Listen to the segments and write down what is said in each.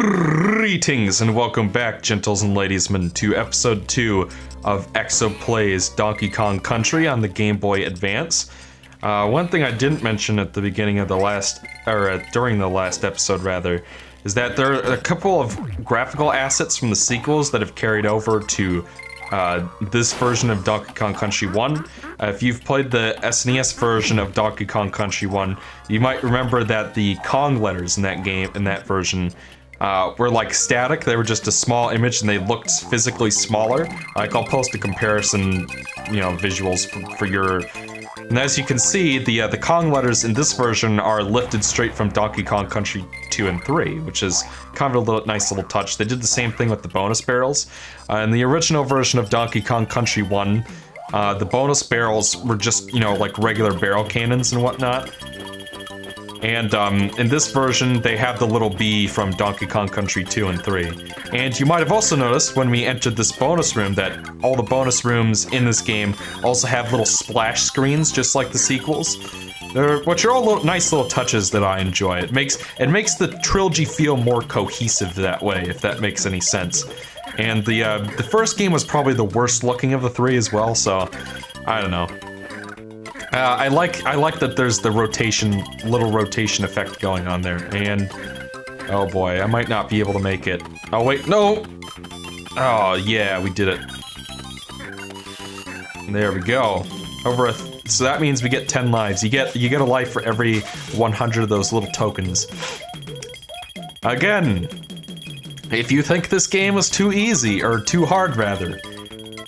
Greetings and welcome back, gentles and ladiesmen, to episode 2 of Exo Plays Donkey Kong Country on the Game Boy Advance. One thing I didn't mention at the beginning of the last, during the last episode rather, is that there are a couple of graphical assets from the sequels that have carried over to this version of Donkey Kong Country 1. If you've played the SNES version of Donkey Kong Country 1, you might remember that the Kong letters in that game, in that version, were like static. They were just a small image and they looked physically smaller. Like, I'll post a comparison, visuals for your... And as you can see, the Kong letters in this version are lifted straight from Donkey Kong Country 2 and 3, which is kind of a nice little touch. They did the same thing with the bonus barrels. In the original version of Donkey Kong Country 1, the bonus barrels were just, like regular barrel cannons and whatnot. And in this version, they have the little B from Donkey Kong Country 2 and 3. And you might have also noticed when we entered this bonus room that all the bonus rooms in this game also have little splash screens, just like the sequels. Which are all nice little touches that I enjoy. It makes the trilogy feel more cohesive that way, if that makes any sense. And the first game was probably the worst looking of the three as well, so I don't know. I like that there's the little rotation effect going on there, and oh boy, I might not be able to make it. Oh wait, no! Oh yeah, we did it. There we go. So that means we get 10 lives. You get a life for every 100 of those little tokens. Again, if you think this game was too easy, or too hard rather,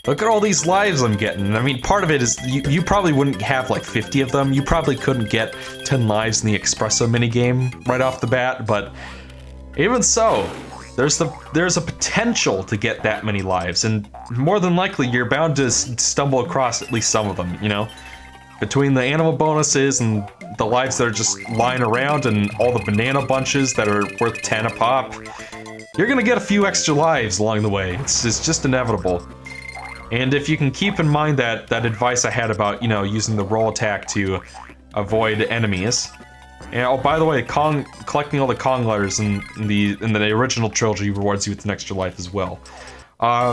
look at all these lives I'm getting. I mean, part of it is you probably wouldn't have like 50 of them. You probably couldn't get 10 lives in the espresso minigame right off the bat, but even so, there's a potential to get that many lives, and more than likely you're bound to stumble across at least some of them, Between the animal bonuses and the lives that are just lying around and all the banana bunches that are worth 10 a pop, you're gonna get a few extra lives along the way. It's just inevitable. And if you can keep in mind that advice I had about, using the roll attack to avoid enemies. And oh, by the way, collecting all the Kong letters in the original trilogy rewards you with an extra life as well.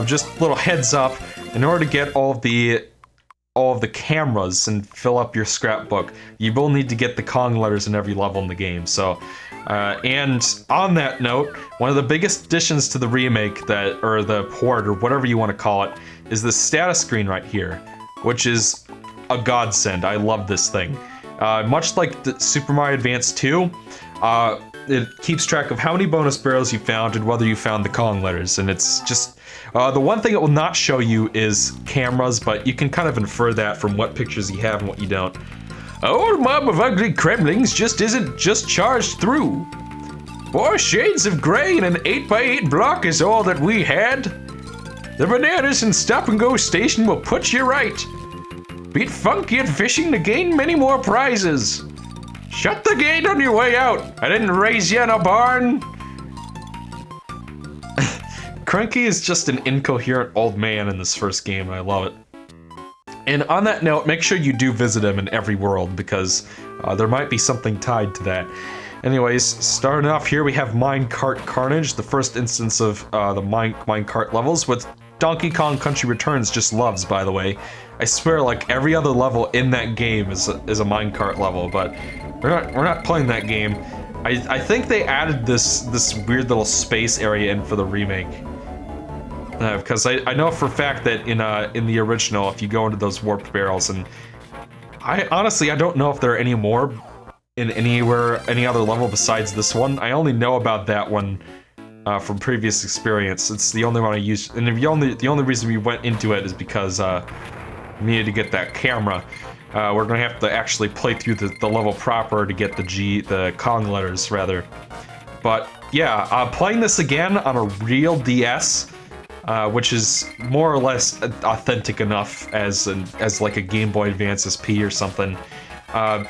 Just a little heads up, in order to get all of the cameras and fill up your scrapbook, you will need to get the Kong letters in every level in the game. So, and on that note, one of the biggest additions to the remake or the port, or whatever you want to call it, is the status screen right here, which is a godsend. I love this thing. Much like the Super Mario Advance 2, it keeps track of how many bonus barrels you found and whether you found the Kong letters, and it's just... the one thing it will not show you is cameras, but you can kind of infer that from what pictures you have and what you don't. A whole mob of ugly Kremlings isn't charged through. 4 shades of gray and an 8x8 block is all that we had. The bananas and stop-and-go station will put you right. Beat funky at fishing to gain many more prizes. Shut the gate on your way out. I didn't raise you in a barn. Cranky is just an incoherent old man in this first game, and I love it. And on that note, make sure you do visit him in every world, because there might be something tied to that. Anyways, starting off here, we have Minecart Carnage, the first instance of the Minecart levels, with Donkey Kong Country Returns just loves, by the way. I swear, like, every other level in that game is a minecart level, but we're not playing that game. I think they added this weird little space area in for the remake. Because I know for a fact that in the original, if you go into those warped barrels, and I honestly don't know if there are any more in any other level besides this one. I only know about that one from previous experience. It's the only one I used, and the only reason we went into it is because we needed to get that camera. We're gonna have to actually play through the level proper to get the Kong letters rather. But yeah, playing this again on a real DS. Which is more or less authentic enough as like a Game Boy Advance SP or something. I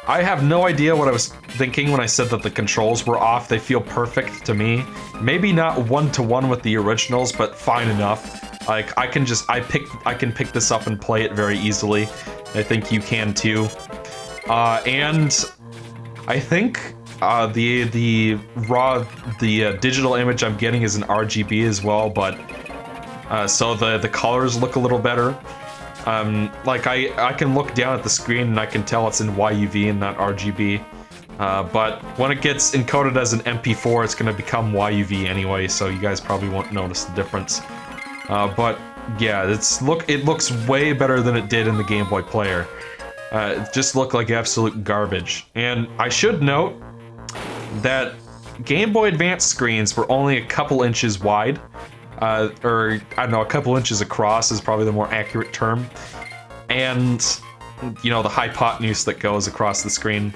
have no idea what I was thinking when I said that the controls were off. They feel perfect to me. Maybe not one-to-one with the originals, but fine enough. Like, I can pick this up and play it very easily. I think you can too. And I think the raw digital image I'm getting is in RGB as well, but so the colors look a little better. Like I can look down at the screen and I can tell it's in YUV and not RGB. But when it gets encoded as an MP4, it's gonna become YUV anyway, so you guys probably won't notice the difference. But yeah, it looks way better than it did in the Game Boy Player. It just looked like absolute garbage. And I should note that Game Boy Advance screens were only a couple inches wide. Or, I don't know, a couple inches across is probably the more accurate term. And, you know, the hypotenuse that goes across the screen.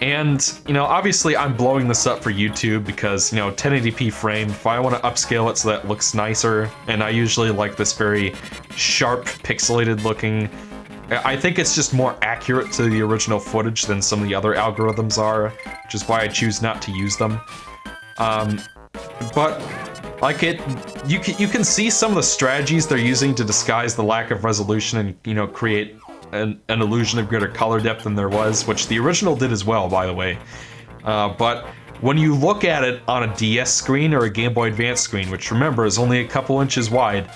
And, you know, obviously I'm blowing this up for YouTube because, you know, 1080p frame, if I want to upscale it so that it looks nicer, and I usually like this very sharp, pixelated looking. I think it's just more accurate to the original footage than some of the other algorithms are, which is why I choose not to use them. But like you can see some of the strategies they're using to disguise the lack of resolution and, you know, create an illusion of greater color depth than there was, which the original did as well, by the way. But when you look at it on a DS screen or a Game Boy Advance screen, which remember is only a couple inches wide,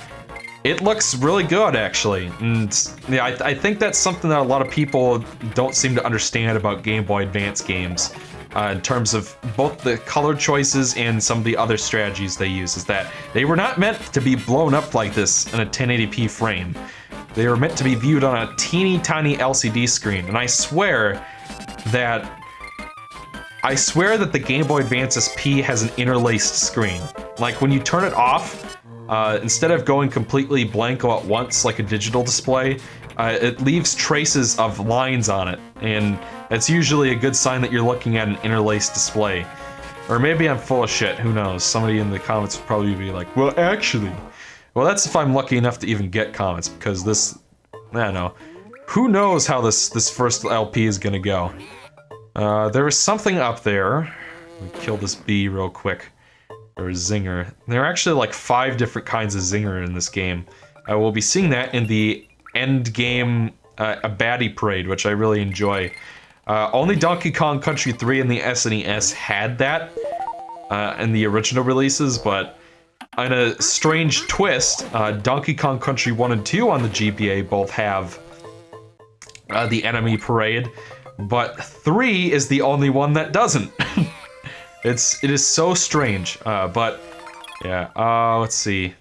it looks really good, actually. And yeah, I think that's something that a lot of people don't seem to understand about Game Boy Advance games. In terms of both the color choices and some of the other strategies they use, is that they were not meant to be blown up like this in a 1080p frame. They were meant to be viewed on a teeny tiny LCD screen, and I swear that the Game Boy Advance SP has an interlaced screen. Like when you turn it off, instead of going completely blank all at once like a digital display, it leaves traces of lines on it, and it's usually a good sign that you're looking at an interlaced display. Or maybe I'm full of shit, who knows? Somebody in the comments would probably be like, well, actually. Well, that's if I'm lucky enough to even get comments, because this, I don't know. Who knows how this first LP is gonna go? There was something up there. Let me kill this bee real quick. Or zinger. There are actually like 5 different kinds of zinger in this game. I will be seeing that in the end game a baddie parade, which I really enjoy. Only Donkey Kong Country 3 and the SNES had that in the original releases, but in a strange twist, Donkey Kong Country 1 and 2 on the GBA both have the enemy parade, but 3 is the only one that doesn't. It is so strange, but yeah, let's see.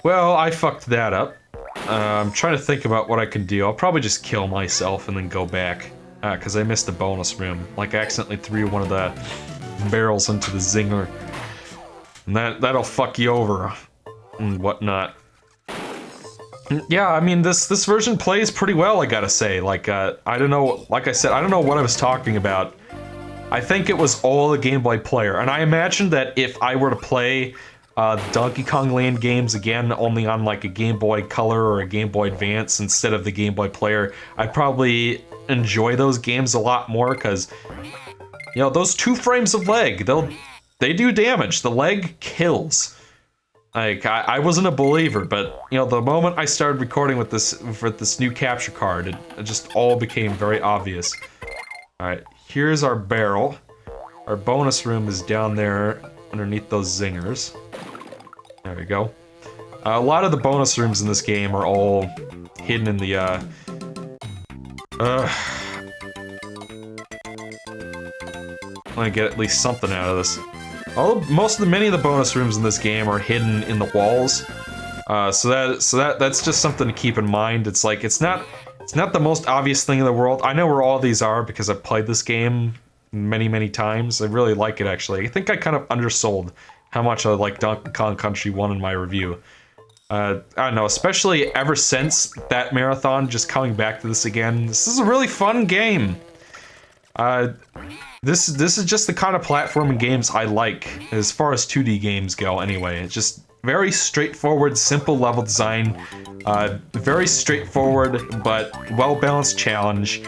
Well, I fucked that up. I'm trying to think about what I can do. I'll probably just kill myself and then go back, because I missed a bonus room. Like, I accidentally threw one of the barrels into the zinger. And that'll fuck you over and whatnot. Yeah, I mean, this version plays pretty well, I gotta say. Like, I don't know, like I said, I don't know what I was talking about. I think it was all the Game Boy Player, and I imagine that if I were to play Donkey Kong Land games again, only on like a Game Boy Color or a Game Boy Advance instead of the Game Boy Player, I'd probably enjoy those games a lot more, because, you know, those 2 frames of leg, they do damage. The leg kills. Like, I wasn't a believer, but, you know, the moment I started recording with this new capture card, it just all became very obvious. Alright, here's our barrel. Our bonus room is down there underneath those zingers. There we go. A lot of the bonus rooms in this game are all hidden in the, I want to get at least something out of this. Many of the bonus rooms in this game are hidden in the walls. So that's just something to keep in mind. It's like, it's not the most obvious thing in the world. I know where all these are because I've played this game many, many times. I really like it, actually. I think I kind of undersold how much I like Donkey Kong Country 1 in my review. I don't know, especially ever since that marathon, just coming back to this again. This is a really fun game. This is just the kind of platforming games I like, as far as 2D games go anyway. It's just very straightforward, simple level design, very straightforward but well-balanced challenge.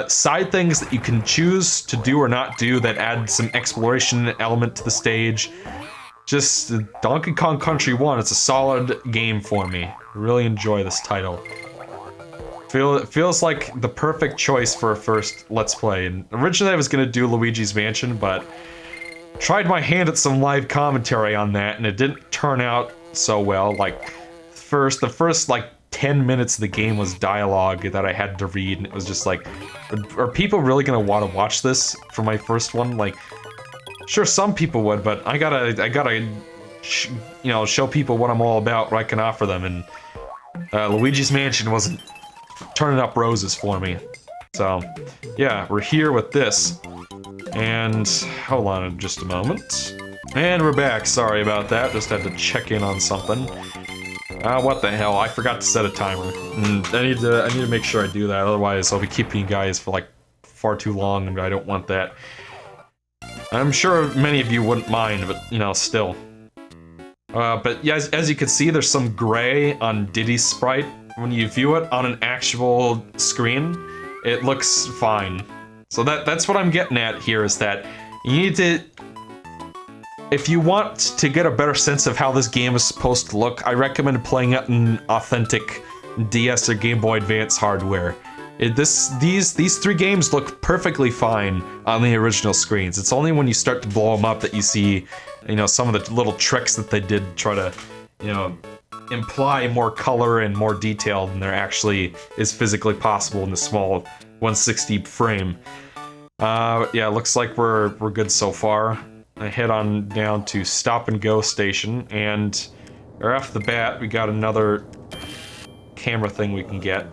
Side things that you can choose to do or not do that add some exploration element to the stage. Just Donkey Kong Country 1, it's a solid game for me. I really enjoy this title. It feels like the perfect choice for a first Let's Play. And originally I was gonna do Luigi's Mansion, but tried my hand at some live commentary on that, and it didn't turn out so well. Like, the first like 10 minutes of the game was dialogue that I had to read, and it was just like, are people really gonna want to watch this for my first one? Like, sure, some people would, but I gotta, you know, show people what I'm all about, what I can offer them, and Luigi's Mansion wasn't turning up roses for me. So, yeah, we're here with this. And hold on just a moment. And we're back. Sorry about that. Just had to check in on something. What the hell? I forgot to set a timer. I need to make sure I do that. Otherwise, I'll be keeping you guys for like far too long, and I don't want that. I'm sure many of you wouldn't mind, but you know, still. But yeah, as you can see, there's some gray on Diddy's sprite. When you view it on an actual screen, it looks fine. So that's what I'm getting at here, is that you need to... If you want to get a better sense of how this game is supposed to look, I recommend playing it in authentic DS or Game Boy Advance hardware. These three games look perfectly fine on the original screens. It's only when you start to blow them up that you see, you know, some of the little tricks that they did try to, you know, imply more color and more detail than there actually is physically possible in the small 160 frame. Yeah, looks like we're good so far. I head on down to Stop and Go station, and right off the bat, we got another camera thing we can get.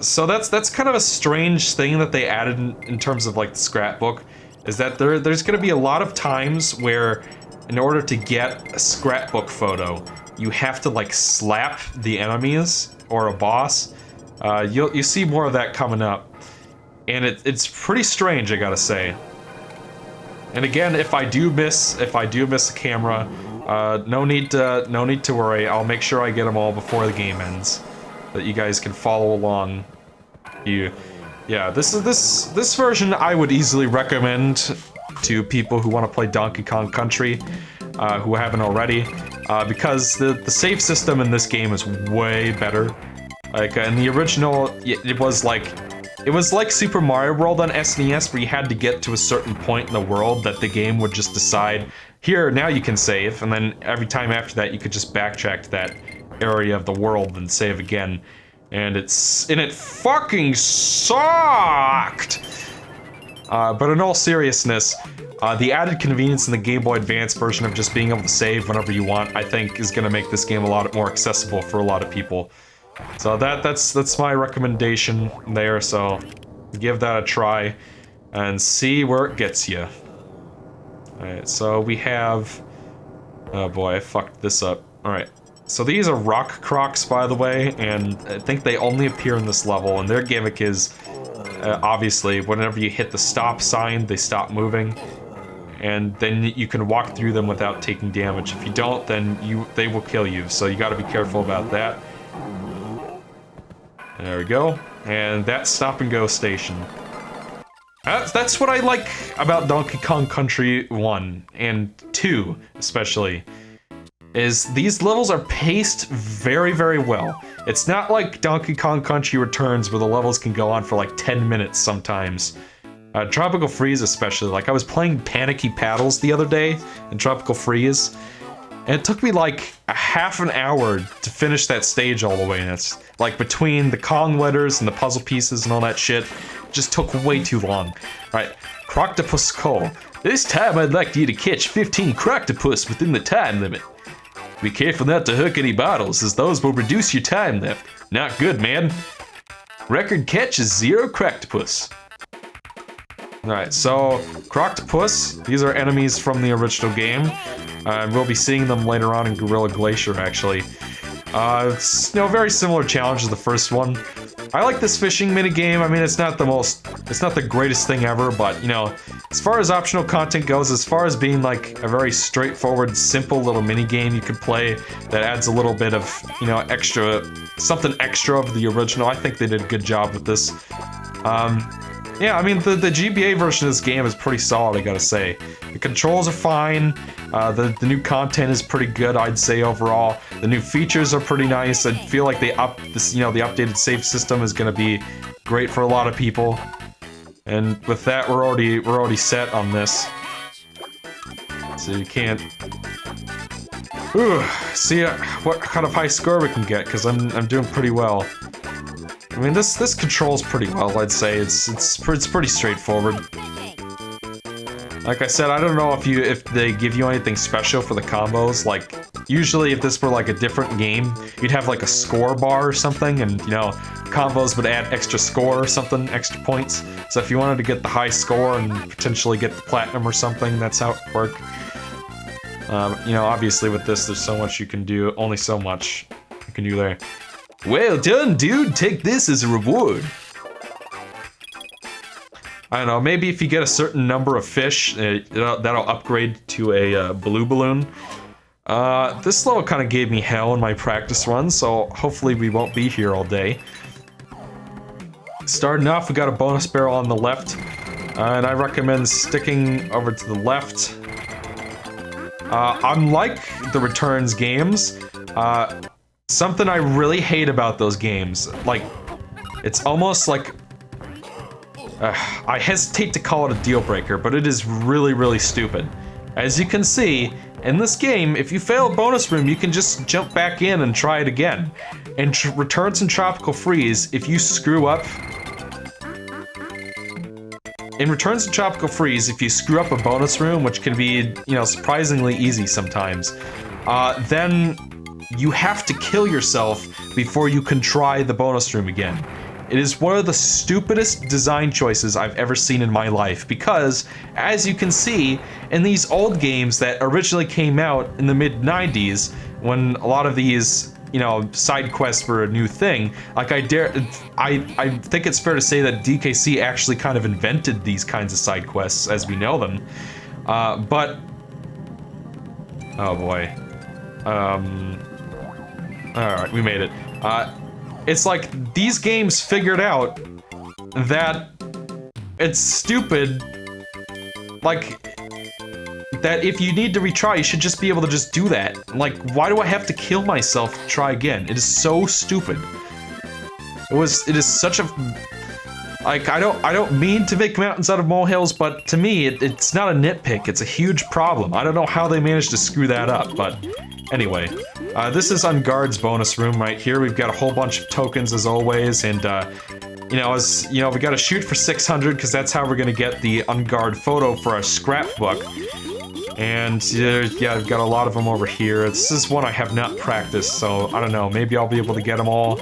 So that's kind of a strange thing that they added in terms of like the scrapbook, is that there's going to be a lot of times where, in order to get a scrapbook photo, you have to like slap the enemies or a boss. You see more of that coming up, and it's pretty strange, I gotta say. And again, if I do miss a camera, no need to worry. I'll make sure I get them all before the game ends, that you guys can follow along. Yeah, this version I would easily recommend to people who want to play Donkey Kong Country, who haven't already, because the save system in this game is way better. Like in the original, it was like Super Mario World on SNES, where you had to get to a certain point in the world that the game would just decide, here, now you can save, and then every time after that you could just backtrack to that area of the world and save again. And it fucking sucked! But in all seriousness, the added convenience in the Game Boy Advance version of just being able to save whenever you want, I think is going to make this game a lot more accessible for a lot of people. So that's my recommendation there, so give that a try and see where it gets you. Alright, so we have... Oh boy, I fucked this up. Alright, so these are rock crocs, by the way, and I think they only appear in this level, and their gimmick is, obviously, whenever you hit the stop sign, they stop moving, and then you can walk through them without taking damage. If you don't, then they will kill you, so you gotta be careful about that. There we go, and that's Stop and Go station. That's what I like about Donkey Kong Country 1 and 2, especially, is these levels are paced very, very well. It's not like Donkey Kong Country Returns, where the levels can go on for like 10 minutes sometimes. Tropical Freeze especially. Like, I was playing Panicky Paddles the other day in Tropical Freeze, and it took me like a half an hour to finish that stage all the way, and it's like between the Kong letters and the puzzle pieces and all that shit, it just took way too long. Alright, Croctopus Call. This time I'd like you to catch 15 Croctopus within the time limit. Be careful not to hook any bottles, as those will reduce your time left. Not good, man. Record catch is 0 Croctopus. Alright, so Croctopus, these are enemies from the original game. We'll be seeing them later on in Gorilla Glacier, actually. It's, you know, very similar challenge as the first one. I like this fishing minigame. I mean, it's not the greatest thing ever, but, you know, as far as optional content goes, as far as being like a very straightforward, simple little minigame you could play that adds a little bit of, you know, something extra of the original, I think they did a good job with this. Yeah, I mean, the GBA version of this game is pretty solid, I gotta say. The controls are fine. The new content is pretty good, I'd say overall. The new features are pretty nice. I feel like the updated save system is gonna be great for a lot of people. And with that, we're already set on this. So you can't. Ooh, see what kind of high score we can get, because I'm doing pretty well. I mean, this controls pretty well, I'd say. It's pretty straightforward. Like I said, I don't know if they give you anything special for the combos. Like, usually if this were like a different game, you'd have like a score bar or something, and you know, combos would add extra score or something, extra points. So if you wanted to get the high score and potentially get the platinum or something, that's how it would work. You know, obviously with this, there's so much you can do, only so much you can do there. Well done, dude! Take this as a reward! I don't know, maybe if you get a certain number of fish, that'll upgrade to a blue balloon. This level kind of gave me hell in my practice run, so hopefully we won't be here all day. Starting off, we got a bonus barrel on the left, and I recommend sticking over to the left. Unlike the Returns games, something I really hate about those games, like, it's almost like, I hesitate to call it a deal breaker, but it is really, really stupid. As you can see, in this game, if you fail a bonus room, you can just jump back in and try it again. In Returns and Tropical Freeze, if you screw up... In Returns and Tropical Freeze, if you screw up a bonus room, which can be, you know, surprisingly easy sometimes, then you have to kill yourself before you can try the bonus room again. It is one of the stupidest design choices I've ever seen in my life because, as you can see, in these old games that originally came out in the mid-90s, when a lot of these, you know, side quests were a new thing, like I think it's fair to say that DKC actually kind of invented these kinds of side quests as we know them. But... oh boy. Alright, we made it. It's like these games figured out that it's stupid, like, that if you need to retry, you should just be able to just do that. Like, why do I have to kill myself to try again? It is so stupid. It is such a... like, I don't mean to make mountains out of molehills, but to me, it's not a nitpick, it's a huge problem. I don't know how they managed to screw that up, but anyway. This is Unguard's bonus room right here. We've got a whole bunch of tokens as always, and you know, we gotta shoot for 600 because that's how we're gonna get the Unguard photo for our scrapbook. And yeah, I've got a lot of them over here. This is one I have not practiced, so I don't know. Maybe I'll be able to get them all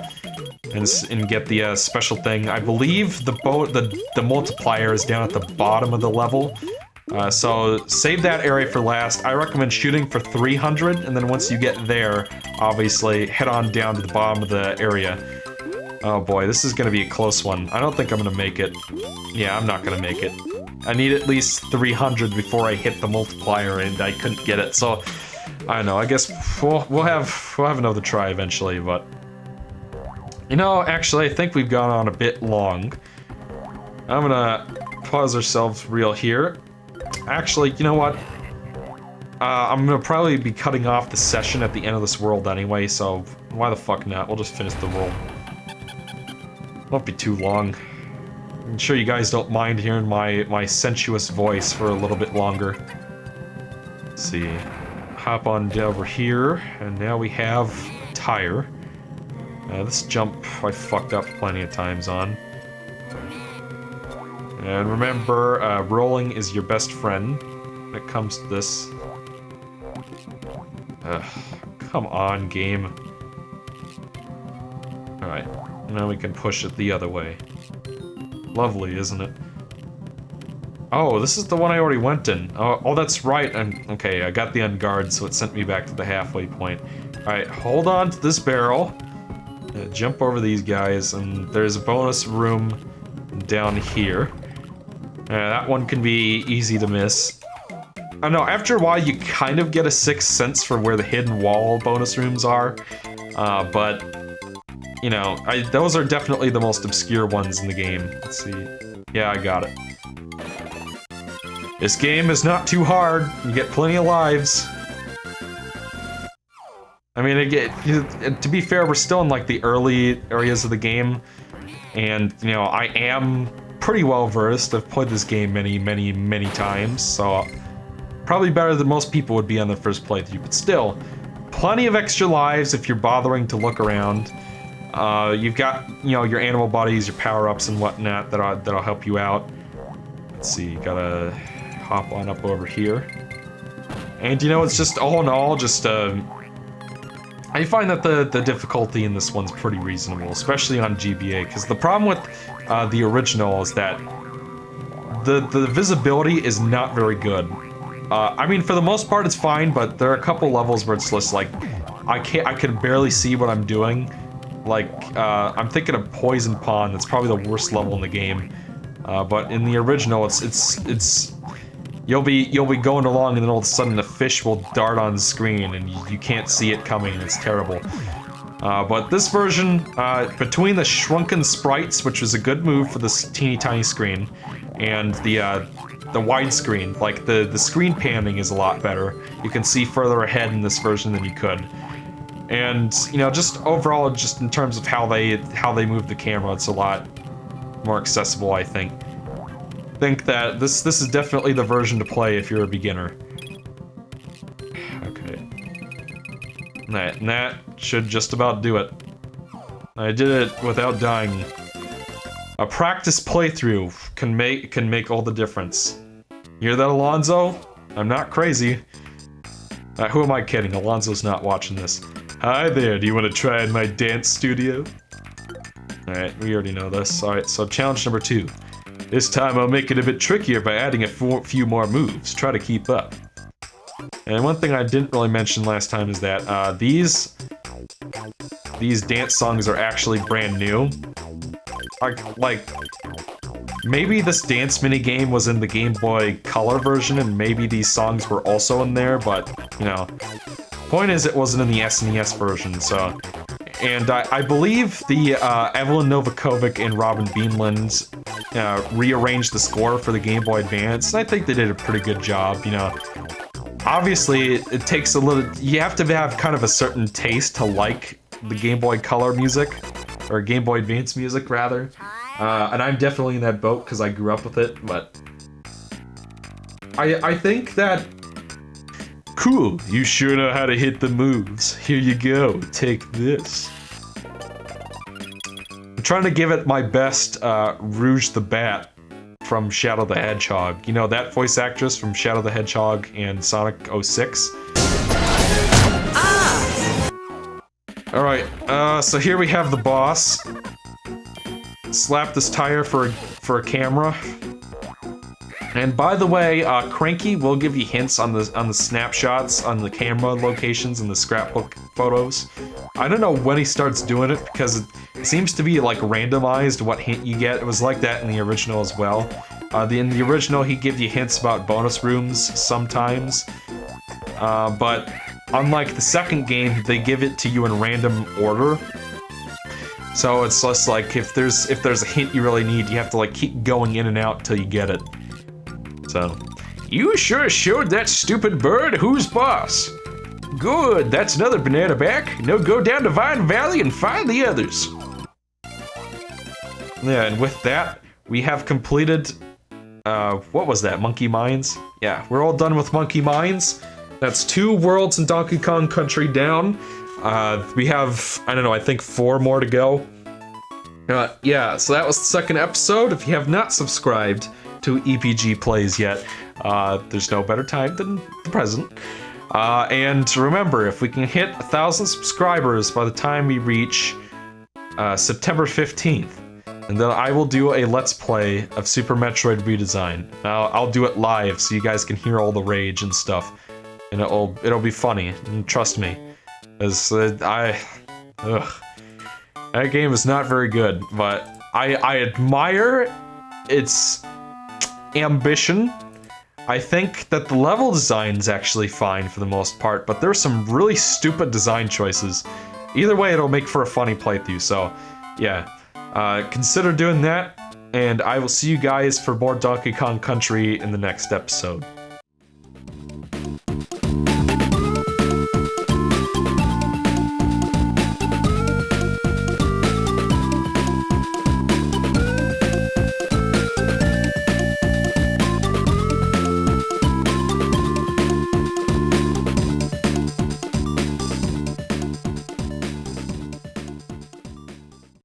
and get the special thing. I believe the multiplier is down at the bottom of the level. So save that area for last. I recommend shooting for 300, and then once you get there, obviously, head on down to the bottom of the area. Oh boy, this is gonna be a close one. I don't think I'm gonna make it. Yeah, I'm not gonna make it. I need at least 300 before I hit the multiplier, and I couldn't get it, so... I don't know, I guess we'll have another try eventually, but... you know, actually, I think we've gone on a bit long. I'm gonna pause ourselves real here. Actually, you know what? I'm gonna probably be cutting off the session at the end of this world anyway, so why the fuck not? We'll just finish the world. Won't be too long. I'm sure you guys don't mind hearing my sensuous voice for a little bit longer. Let's see. Hop on over here, and now we have tire. This jump I fucked up plenty of times on. And remember, rolling is your best friend when it comes to this. Come on, game. Alright, now we can push it the other way. Lovely, isn't it? Oh, this is the one I already went in. Oh, that's right. Okay, I got the Unguard, so it sent me back to the halfway point. Alright, hold on to this barrel. Jump over these guys, and there's a bonus room down here. That one can be easy to miss. I know, after a while you kind of get a sixth sense for where the hidden wall bonus rooms are. But, you know, those are definitely the most obscure ones in the game. Let's see. Yeah, I got it. This game is not too hard. You get plenty of lives. I mean, to be fair, we're still in like the early areas of the game. And, you know, I am pretty well versed. I've played this game many times. So probably better than most people would be on their first playthrough. But still, plenty of extra lives if you're bothering to look around. You've got, you know, your animal buddies, your power-ups and whatnot that'll help you out. Let's see, gotta hop on up over here. And you know, it's just all in all, just I find that the difficulty in this one's pretty reasonable, especially on GBA, because the problem with the original is that the visibility is not very good. I mean, for the most part, it's fine, but there are a couple levels where it's just like I can barely see what I'm doing. Like I'm thinking of Poison Pond. That's probably the worst level in the game. But in the original, it's you'll be going along and then all of a sudden a fish will dart on the screen and you can't see it coming. It's terrible. But this version, between the shrunken sprites, which was a good move for this teeny tiny screen, and the widescreen, like the screen panning is a lot better. You can see further ahead in this version than you could. And you know, just overall, just in terms of how they move the camera, it's a lot more accessible, I think. Think that this is definitely the version to play if you're a beginner. Okay. And that should just about do it. I did it without dying. A practice playthrough can make all the difference. You hear that, Alonzo? I'm not crazy. Who am I kidding? Alonzo's not watching this. Hi there, do you want to try in my dance studio? Alright, we already know this. Alright, so challenge number 2. This time I'll make it a bit trickier by adding a few more moves. Try to keep up. And one thing I didn't really mention last time is that these dance songs are actually brand new. Like, maybe this dance minigame was in the Game Boy Color version and maybe these songs were also in there, but, you know. Point is, it wasn't in the SNES version, so... And I believe the Evelyn Novakovic and Robin Beanland rearranged the score for the Game Boy Advance, and I think they did a pretty good job, you know. Obviously, it takes a little... You have to have kind of a certain taste to like the Game Boy Color music, or Game Boy Advance music, rather. And I'm definitely in that boat, because I grew up with it, but... I think that... Cool, you sure know how to hit the moves. Here you go, take this. I'm trying to give it my best Rouge the Bat from Shadow the Hedgehog. You know, that voice actress from Shadow the Hedgehog and Sonic 06? Alright, so here we have the boss. Slap this tire for a camera. And by the way, Cranky will give you hints on the snapshots, on the camera locations and the scrapbook photos. I don't know when he starts doing it because it seems to be like randomized what hint you get. It was like that in the original as well. In the original, he'd give you hints about bonus rooms sometimes. But unlike the second game, they give it to you in random order. So it's just like if there's a hint you really need, you have to like keep going in and out till you get it. So, you sure showed that stupid bird who's boss. Good, that's another banana back. Now go down to Vine Valley and find the others. Yeah, and with that, we have completed, what was that, Monkey Mines? Yeah, we're all done with Monkey Mines. That's 2 worlds in Donkey Kong Country down. We have, I don't know, I think 4 more to go. Yeah, so that was the second episode. If you have not subscribed to EPG Plays yet, there's no better time than the present. And remember, if we can hit 1,000 subscribers by the time we reach September 15th, and then I will do a Let's Play of Super Metroid Redesign. I'll do it live so you guys can hear all the rage and stuff, and it'll be funny. And trust me, as that game is not very good, but I admire its ambition. I think that the level design's actually fine for the most part, but there's some really stupid design choices. Either way, it'll make for a funny playthrough, so yeah. Consider doing that. and I will see you guys for more Donkey Kong Country in the next episode.